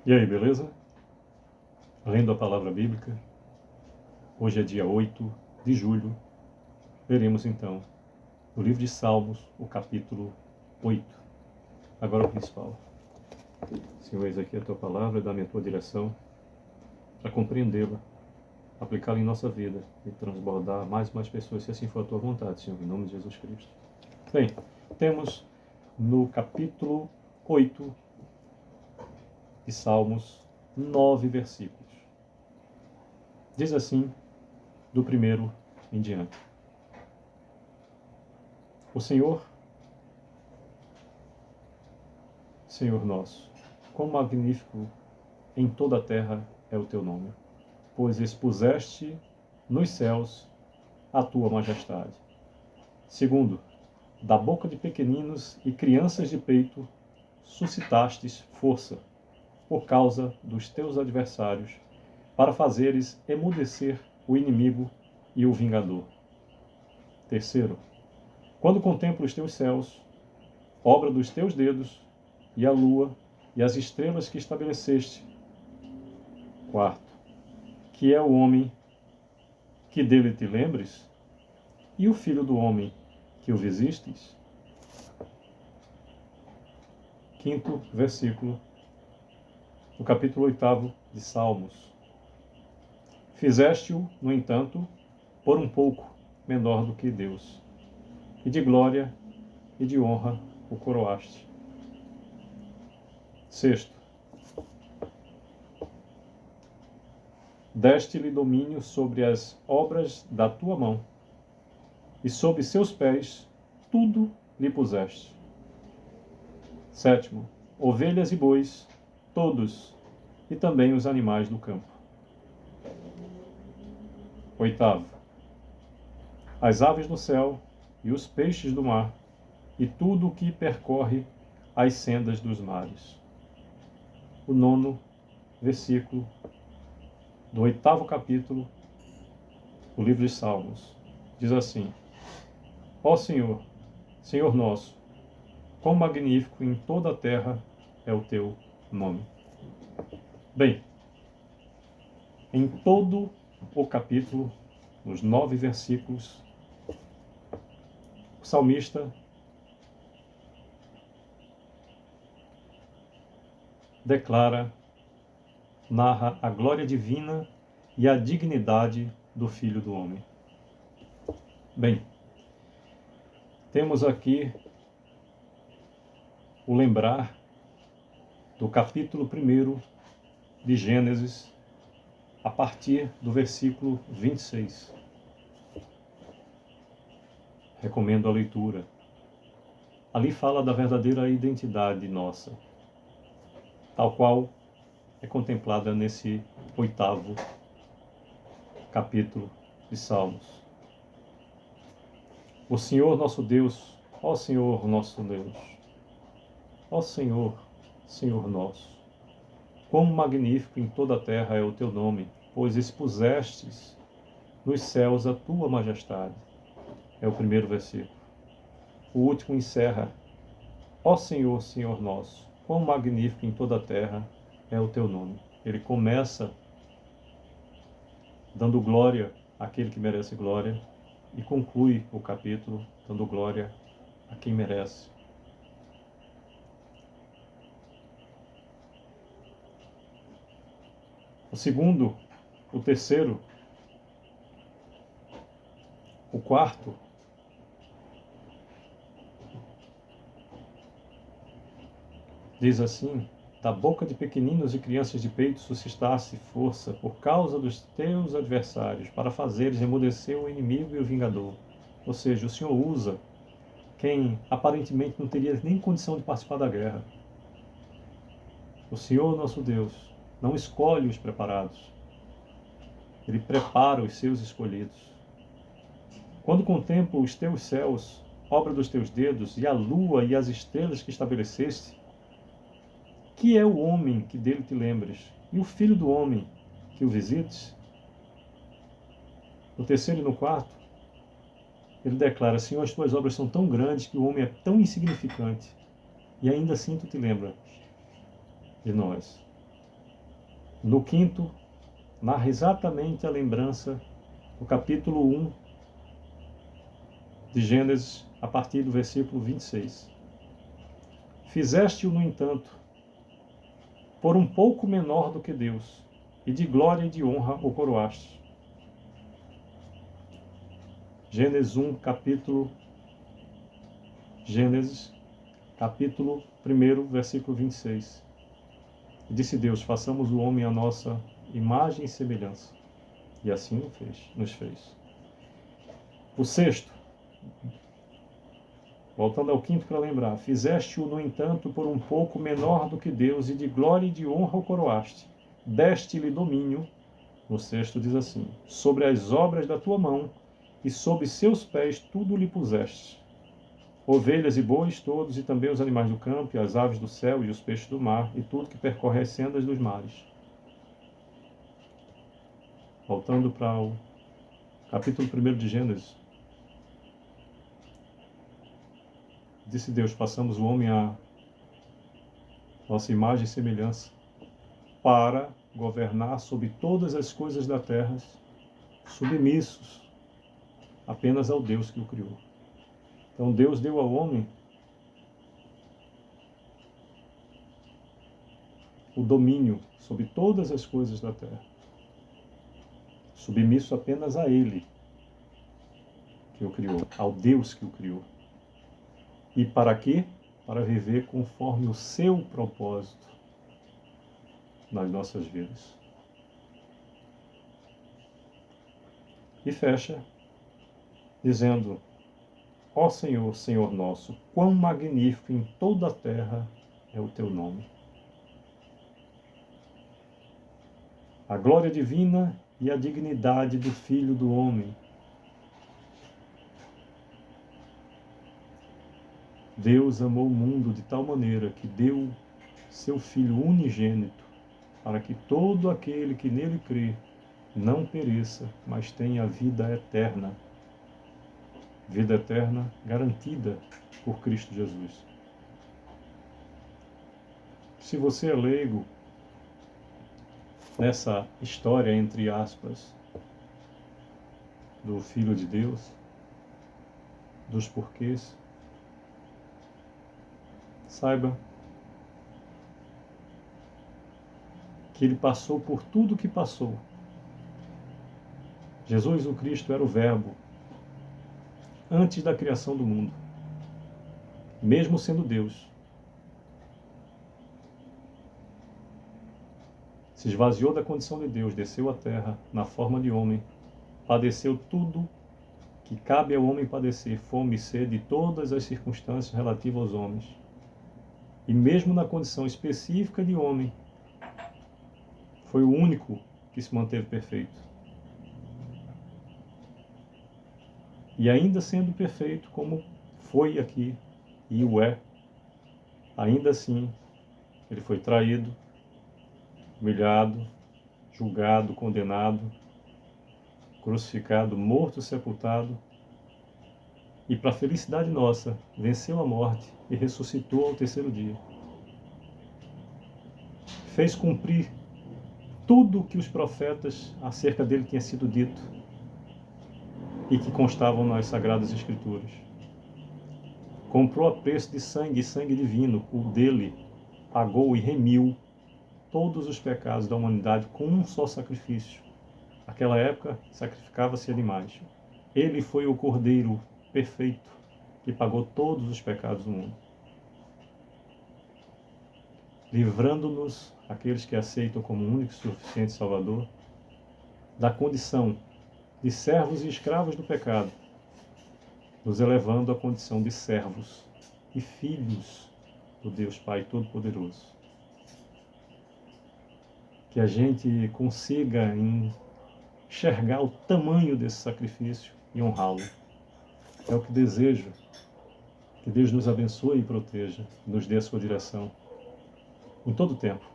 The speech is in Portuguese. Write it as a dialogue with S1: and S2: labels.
S1: E aí, beleza? Lendo a palavra bíblica, hoje é dia 8 de julho, veremos então no livro de Salmos, o capítulo 8. Agora o principal. Senhor, eis aqui a tua palavra, dá-me a tua direção para compreendê-la, aplicá-la em nossa vida e transbordar mais e mais pessoas, se assim for a tua vontade, Senhor, em nome de Jesus Cristo. Bem, temos no capítulo 8 de Salmos 9 versículos. Diz assim, do primeiro em diante. O Senhor nosso, quão magnífico em toda a terra é o teu nome, pois expuseste nos céus a tua majestade. Segundo, da boca de pequeninos e crianças de peito suscitastes força, por causa dos teus adversários, para fazeres emudecer o inimigo e o vingador. Terceiro, quando contemplo os teus céus, obra dos teus dedos, e a lua e as estrelas que estabeleceste. Quarto, que é o homem que dele te lembres, e o filho do homem que o visistes. Quinto versículo do capítulo 8 de Salmos. Fizeste-o, no entanto, por um pouco menor do que Deus, e de glória e de honra o coroaste. Sexto, deste-lhe domínio sobre as obras da tua mão, e sob seus pés tudo lhe puseste. Sétimo, ovelhas e bois, todos, e também os animais do campo. Oitavo, as aves do céu e os peixes do mar, e tudo o que percorre as sendas dos mares. O nono versículo do 8º capítulo do livro de Salmos diz assim: Ó Senhor, Senhor nosso, quão magnífico em toda a terra é o teu nome. Bem, em todo o capítulo, nos 9 versículos, o salmista declara, narra a glória divina e a dignidade do Filho do Homem. Bem, temos aqui o lembrar do capítulo 1 de Gênesis, a partir do versículo 26. Recomendo a leitura. Ali fala da verdadeira identidade nossa, tal qual é contemplada nesse 8º capítulo de Salmos. O Senhor nosso Deus, ó Senhor nosso Deus, ó Senhor, Senhor nosso, quão magnífico em toda a terra é o teu nome, pois expusestes nos céus a tua majestade. É o primeiro versículo. O último encerra: ó Senhor, Senhor nosso, quão magnífico em toda a terra é o teu nome. Ele começa dando glória àquele que merece glória e conclui o capítulo dando glória a quem merece. O segundo, o terceiro, o quarto, diz assim: da boca de pequeninos e crianças de peito suscitasse força por causa dos teus adversários, para fazeres emudecer o inimigo e o vingador. Ou seja, o Senhor usa quem aparentemente não teria nem condição de participar da guerra. O Senhor, nosso Deus, não escolhe os preparados. Ele prepara os seus escolhidos. Quando contemplo os teus céus, obra dos teus dedos, e a lua e as estrelas que estabeleceste, que é o homem que dele te lembres, e o filho do homem que o visites? No terceiro e no quarto, ele declara: Senhor, as tuas obras são tão grandes que o homem é tão insignificante, e ainda assim tu te lembra de nós. No quinto, narra exatamente a lembrança do capítulo 1 de Gênesis, a partir do versículo 26. Fizeste-o, no entanto, por um pouco menor do que Deus, e de glória e de honra o coroaste. Gênesis capítulo 1, versículo 26. E disse Deus: façamos o homem à nossa imagem e semelhança. E assim nos fez. O sexto, voltando ao quinto para lembrar: fizeste-o, no entanto, por um pouco menor do que Deus, e de glória e de honra o coroaste. Deste-lhe domínio, no sexto diz assim: sobre as obras da tua mão, e sob seus pés tudo lhe puseste. Ovelhas e bois todos, e também os animais do campo, e as aves do céu, e os peixes do mar, e tudo que percorre as sendas dos mares. Voltando para o capítulo 1 de Gênesis. Disse Deus: façamos o homem à nossa imagem e semelhança, para governar sobre todas as coisas da terra, submissos apenas ao Deus que o criou. Então Deus deu ao homem o domínio sobre todas as coisas da terra, submisso apenas a Ele que o criou, ao Deus que o criou. E para quê? Para viver conforme o seu propósito nas nossas vidas. E fecha dizendo: ó Senhor, Senhor nosso, quão magnífico em toda a terra é o teu nome. A glória divina e a dignidade do Filho do Homem. Deus amou o mundo de tal maneira que deu seu Filho unigênito, para que todo aquele que nele crê não pereça, mas tenha vida eterna. Vida eterna garantida por Cristo Jesus. Se você é leigo nessa história, entre aspas, do Filho de Deus, dos porquês, saiba que ele passou por tudo o que passou. Jesus, o Cristo, era o Verbo antes da criação do mundo, mesmo sendo Deus. Se esvaziou da condição de Deus, desceu à terra na forma de homem, padeceu tudo que cabe ao homem padecer, fome e sede, e todas as circunstâncias relativas aos homens. E mesmo na condição específica de homem, foi o único que se manteve perfeito. E ainda sendo perfeito, como foi aqui, e o é, ainda assim, ele foi traído, humilhado, julgado, condenado, crucificado, morto, sepultado, e para a felicidade nossa, venceu a morte e ressuscitou ao terceiro dia. Fez cumprir tudo o que os profetas acerca dele tinha sido dito e que constavam nas Sagradas Escrituras. Comprou a preço de sangue divino, o dele pagou e remiu todos os pecados da humanidade com um só sacrifício. Naquela época, sacrificava-se animais. Ele foi o Cordeiro perfeito que pagou todos os pecados do mundo, livrando-nos, aqueles que aceitam como único e suficiente Salvador, da condição de servos e escravos do pecado, nos elevando à condição de servos e filhos do Deus Pai Todo-Poderoso. Que a gente consiga enxergar o tamanho desse sacrifício e honrá-lo. É o que desejo. Que Deus nos abençoe e proteja, nos dê a sua direção em todo o tempo.